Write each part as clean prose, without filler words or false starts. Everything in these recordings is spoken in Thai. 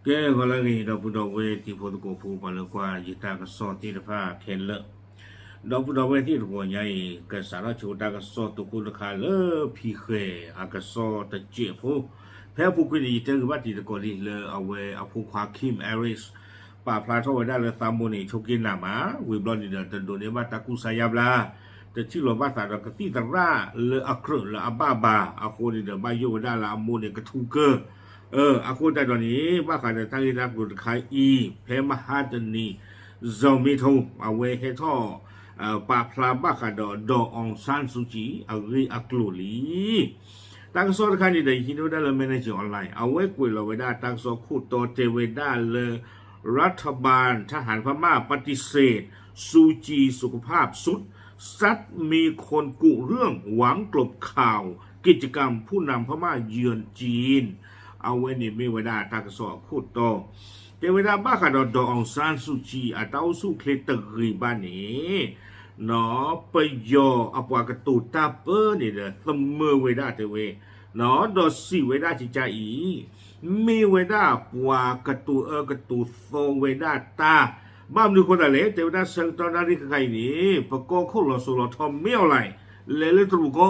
แกก็แล้วนี่ดอกพุดอกเวที่พอตโกฟูปาลกว่าจิตากสอที่ผ้าเคนเลดอกพุดอกเวที่ตัวใหญ่ก็สารชูตากสอตุกุลคาเลพีเคอากสอตะเจ็บผู้แพ้ผู้กุนีเจอว่าที่ตะกอลีเลเอาเวเอาผู้ควาคิมแอริสป่าพลาทว่าได้เลยตามโมนี่ชกินนามาวิบลอนดีเดตโดเนว่าตะกุสายาบลาแต่ที่เราว่าสารกติตระเลอักรเลอับ้าบาอาโคดีเดบายโยได้ละโมนี่กระทูเกอร์อาคูแต่ตอนนี้ว่าการจะตั้งที่นักบุตรขายเพมหาดนีจอมิทงเอาไว้ให้ท่อปาพลาบ้าขาดอองซานสุจีเอาเรื่องอักลุลีตั้งโซนคันนี้ได้ยินว่าได้เลยแมเนจออนไลน์เอาไว้คุยเราไว้ได้ตั้งโซนคู่ตัวเทวดาเลยรัฐบาลทหารพม่าปฏิเสธซูจีสุขภาพสุดซัดมีคนกุเรื่องหวังกลบข่าวกิจกรรมผู้นำพม่าเยือนจีนเอาไว้นี่ไม่เวลาตากสอพูดโตแต่เวลาบ้าขัดดองซานสุจีอาเต้าสู้เคลตรีบ้านนี้เนาะไปยออปวากตูตาเปอร์นี่เด้อเสมอเวลาเตเวเนาะดอสิเวลาจิจาอีมีเวลาปวากตูกตูโซเวลาตาบ้ามดูคนอะไรแต่เวลาเซงตอนนั้นใครนี่ปะโกคุลสุลทอมเมียวไหลเลตรูโก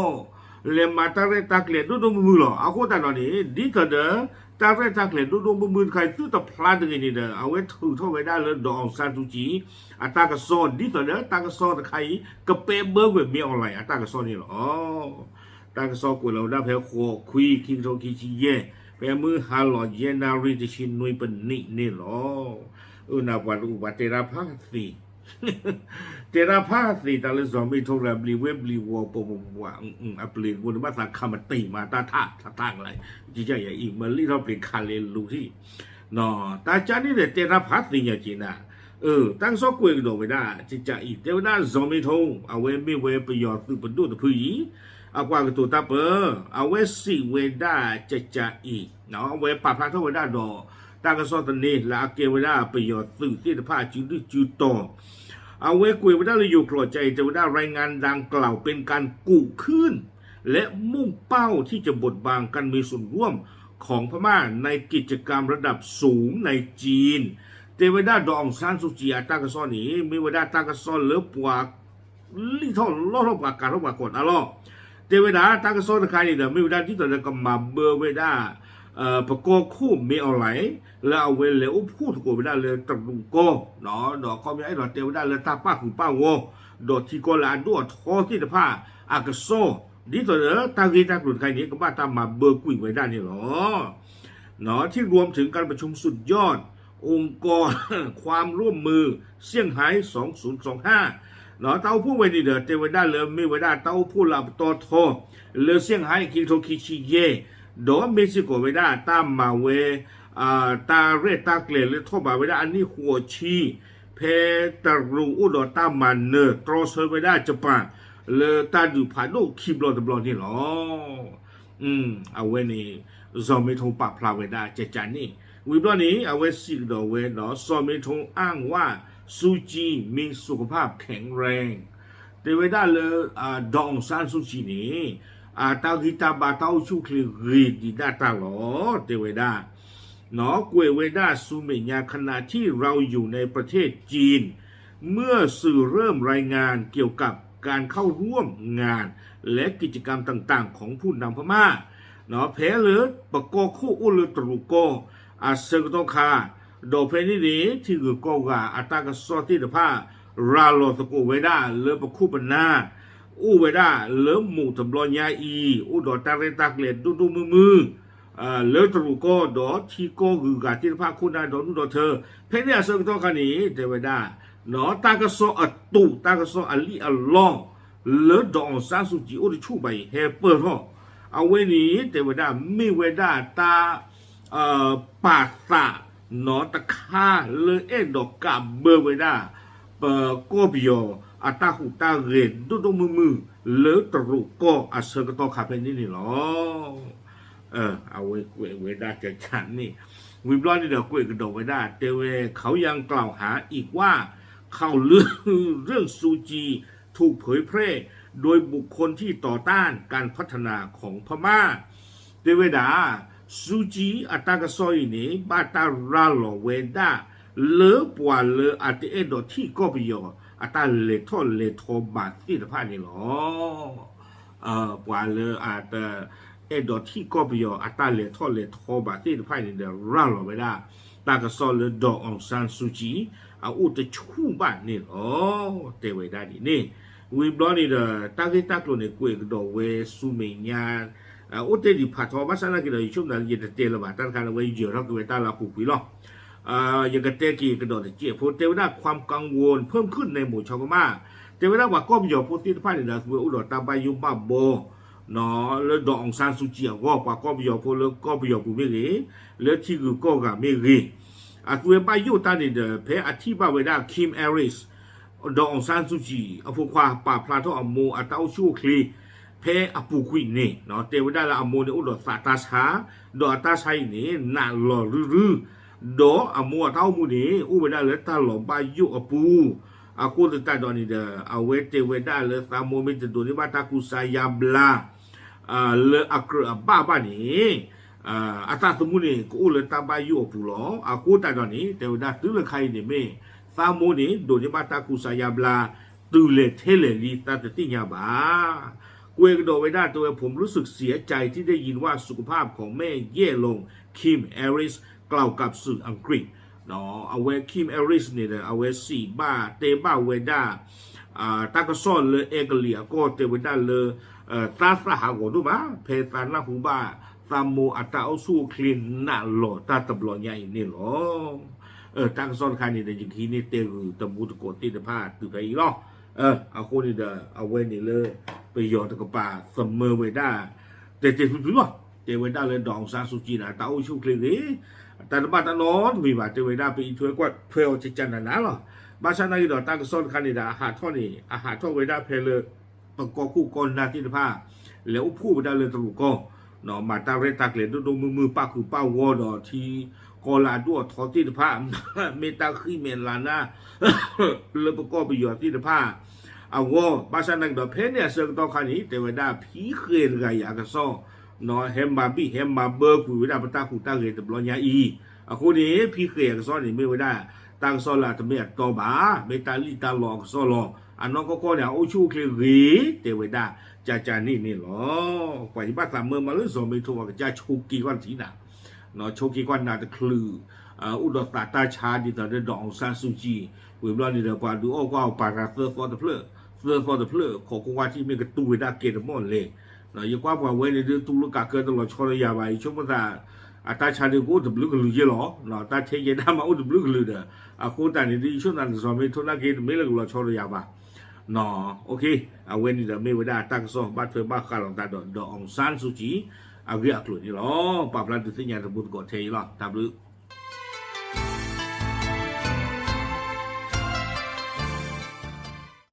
เลมาตาเรตักเลดูดูมือหรอเอาคนแต่ตอนนี้ดีเถอะเด้อตาเรตักเลดูดูมือใครตู้ตะพลาดอย่างนี้เด้อเอาไว้ถือเท่าไว้ได้เลยดอกซานตุจีอัตากระโซนดีเถอะเด้อตากระโซนใครกระเป๊ะเบอร์เว็บมีออนไลน์อัตากระโซนนี่หรอตากระโซนกูเราได้เพลโคคุยคิงโตคิชิเย่เพลมือฮาร์ลอเยนารีติชินนุยเป็นนี่หรอนาวันอุบัติราภาสีเจราภาสีตาเลสอมีโทรบลีเว็บลีวอปมว่าอัปลีกุนมาสักคำตีมาตาท่าตั้งอะไรจีจ่าอย่างอีกมันลีเราเป็นคาเลลูที่เนาะตาจานี่เดเจราภาสีอย่างจีน่ะตั้งซอกกุยกันโดไปได้จีจ่าอีกเดี๋ยวน่าซอมีโทเอาไว้ไม่เว้ประโยชน์คือประดูตัวผู้หญิงเอากว่ากับตัวตาเปอเอาไว้สิเวด้าจะจ่าอีกเนาะเอาไว้ปราบพลังเท่าไว้ได้ดอตั้งกระสอบตัวนี้และเกวด้าประโยชน์สื่อที่จะพาจืดจืดต่อเอาไว้คุยว่าได้อยู่กลอใจจะได้รายงานดังกล่าวเป็นการกู้ขึ้นและมุ่งเป้าที่จะบดบังการมีส่วนร่วมของพม่าในกิจกรรมระดับสูงในจีนเทวดาดองซานสุจีอาตากระซอนนี้มีเวลาตากระซอนเหลือปวกลิทอลรอบการรบกดอะไรเทวดาตากระซอนใครเนี่ยมีเวลาที่ตอนนั้นก็มาเบอร์เวด้าประกอบคู่มีอะไรแล้วเอาเวลเลยพูดถูกไปได้เลยตรุงโกเนาะดอกก็มีไอ้ดอกเตียวได้เลยตาป้าของป้าโวดอกที่โกลาด้วยทอที่ตะผ้าอากาโซดีตัวเนอะตากีตากลุ่นใครนี้ก็บ้าตามมาเบอร์กุยไว้ได้นี่หรอเนาะที่รวมถึงการประชุมสุดยอดองค์กรความร่วมมือเซี่ยงไฮ้2025เนาะเต้าผู้ไว้ดีเด้อเทวดาเลยไม่ไว้ได้เต้าผู้หลับตัวโทเลยเซี่ยงไฮ้คิงโทคิชิเย่ดอเม็กซิโกไว้ได้ตามมาเวตาเรตาเกลเลยทั่วมาไว้ได้อันนี้หัวชีเพตรูอุดอตามันเนอตรอเซไว้ได้จะป่ะเลยตาดูผ่านโลกคีบลอดบลอนี่หรอเอาไว้นี่ซอมเมทงปากพลาไว้ได้เจจานี่วิบลอนี้เอาไว้สิดอเวเนาะซอมเมทงอ้างว่าซูจีมีสุขภาพแข็งแรงแต่ไว้ได้เลยดองซานซูจีนี่ตากิตาบาตาชุคลีรีดีดาตาหลอเทวดาเนาะกวยเวดาซูเมญาขณะที่เราอยู่ในประเทศจีนเมื่อสื่อเริ่มรายงานเกี่ยวกับการเข้าร่วมงานและกิจกรรมต่างๆของผู้นำพม่าเนาะเพลเลปกอคู่อุลตรุโกอาเซกโตคาโดเพนินีที่คือโกกาอัตากสอติตผ้าราโลตโกเวดาเลปคู่ปนาอูเวดาเลิมหมู่ทำลอยาอีอูดอตาเรตักเลดดูมือเลิตรูโกดอที่โกคือกาที่พาคุณได้ดอดูดอเธอเพนเนี่ยเสกตัวกันนี้เทวดาเนาะตากระโซอัตุตากระโซอัลลีอัลลอเลิดองซาสุจิอูดิชูไปเฮเปอร์ท่อเอาไว้นี้เทวดามีเวดาตาปาสะเนาะตะคาเลเอดอกกาเบอร์เวดาโกบิโออาตาหูตาเรนดูมือเลือตรุก็อาเซกโตคาเพนี่นี่หรอเอาไว้เวดาจะฉันนี่วิบลอนนี่เดี๋ยวกุยกระโดดไว้ได้เตเวเขายังกล่าวหาอีกว่าเข้าเรื่องซูจีถูกเผยแพร่โดยบุคคลที่ต่อต้านการพัฒนาของพม่าเตเวดา สุจีอัตากระซอยนี่บาตาราลเวดาเลปัวเลอัตเอดที่ก็ไปยออัตาเลทอบาที่ตะพานี่หรอปัวเลอัตเอดที่ก็ไปยออัตาเลทอบาที่ตะพานี่เดราลเวดาตากระซอยเลดอกองซานสุจีอาอุตชูบ้านนี่หรอเตเวดานี่วิบลอนี่เดตากิตากโลนี่กุยกดอเวสุเมียโอเตดิพัทอมาสนากิโดยชุมนั้นยันเตลบาตันคานไว้เยอะรักเวตาลาปุกุยล้อยังกเตกีกระโดดเจี๊ยบเทวดาความกังวลเพิ่มขึ้นในหมู่ชาวกมาเทวดาว่าก็มีอยู่พุทธิพานี่นะเวอุดตาบายุบาโบเนาะแล้วดอกองซานสุจีก็ว่าก็มีอยู่พวกแล้วก็มีอยู่ปุเมรีแล้วที่กูก็กะเมรีตัวบายุตานี่เดเพอธิบายเวดาคิมเอริสดอกองซานสุจีพวกว่าป่าพลาทออโมอัตเอาชูคลีเพอปุกุยนี่เนาะเทวดาละอโมเนี่ยอุดสาตาชาดอตาชัยนี่น่าหล่อรือดออโมเท่ามูนี่อุเวดาเลตาหล่อบายุอปูอากูตตาดอนี่เดอเวเทวดาเลสามโมเมตโดนี่บาตากุสายาบลาเลอักระบ้านี่อาตาสมุนี่กูเลตาบายุอปูหรออากูตาดอนี่เทวดาตื้อเลใครนี่เมสามโมนี่โดนี่บาตากุสายาบลาตื้อเลเทเลลีตาตติญาบากูเองโดไว้ได้ตัวผมรู้สึกเสียใจที่ได้ยินว่าสุขภาพของแม่แย่ลงคิมแอริสกล่าวกับสื่ออังกฤษเนาะเอาไว้คิมแอริสเนี่ยเอาไว้สี่บ้าเตบ้าเวด้าตากซ้อนเลยเอกเลียก็เตเวด้าเลยตาสหากดูมาเพซานาฮูบ้าซามโมอัตตาเอาสู้คลินน่าหล่อตาตบหล่อใหญ่นี่หรอตากซ้อนใครนี่แต่อย่างที่นี่เตอตะมูตะโกติตะพาตื่นไปอีกเนาะเอาคนนี้เด้อเอาไว้นี่เลยไปยอดกับป่าเสมอไว้ได้แต่สุดๆเจไว้ได้เลยดองซาสุจีนะตาอุ้ยชุกเลยแต่บ้านตานอนมีว่าเจไว้ได้ไปอีช่วยกว่าเพลจะจันนะหรอบาชานาอีดอตากซ้อนคันนี่ดาอาหารท่อนี่อาหารท่อไว้ได้เพลเลยประกอบคู่กรนาที่ผ้าแล้วพูดไปได้เลยตลุก็เนาะมาตาเรตักเลยดูมือป้าคือป้าวอดอที่กอลาด้วยทอที่ผ้าเมตาขี้เมลานะเลยประกอบไปยอดที่ผ้าเอาว่าภาษาหนังดอกเพนเนี่ยเสกต่อคันนี้แต่ว่าได้ผีเคยรายอยากจะซ้อเนาะเฮมบาบี้เฮมบาเบอร์คุยได้ปะตาคุตาเกตบลอนยาอีคนนี้ผีเคยอยากจะซ้อนี่ไม่ได้ตั้งซ้อละทำไมต่อบาเมตาลีตาหลอกซ้อหลอกอันน้องก็เนี่ยโอชูเครีแต่ว่าได้จานี่หรอกว่าที่บ้านสามเมืองมาเรื่องสองไม่ถูกว่าจะชูกีกวันทีน่ะเนาะชูกีกวันน่าจะคลืออุดรตาชาดิตาเดดองซานซูจีวิบลอนี่เดปาดูโอ้ก็ปาราเซอร์ฟอร์ดเพลเรื่องพอจะเพลขอคงว่าที่มีกระตุ้ยได้เกณฑ์มอนเลยเนาะยังกว่าเว้ในเรื่องตุ้ลูกกาเกิดตลอดชนระยะไปช่วงเวลาตาชาเด็กกูจะบลึกลือเยอะหรอเนาะตาเทียนมาอุดบลึกลือเด้อกูแต่ในที่ช่วงนั้นสมัยทุนนักเกณฑ์ไม่เลิกตลอดชนระยะไปเนาะโอเคเว้นี่เดี๋ยวไม่ได้ตั้งซ้อมบ้านเธอบ้านข้าหลังตาดองซานสุจีเรียกหลุดนี่หรอปรับรันตุสิญญาณบุตรกอดเทยหรอตามรู้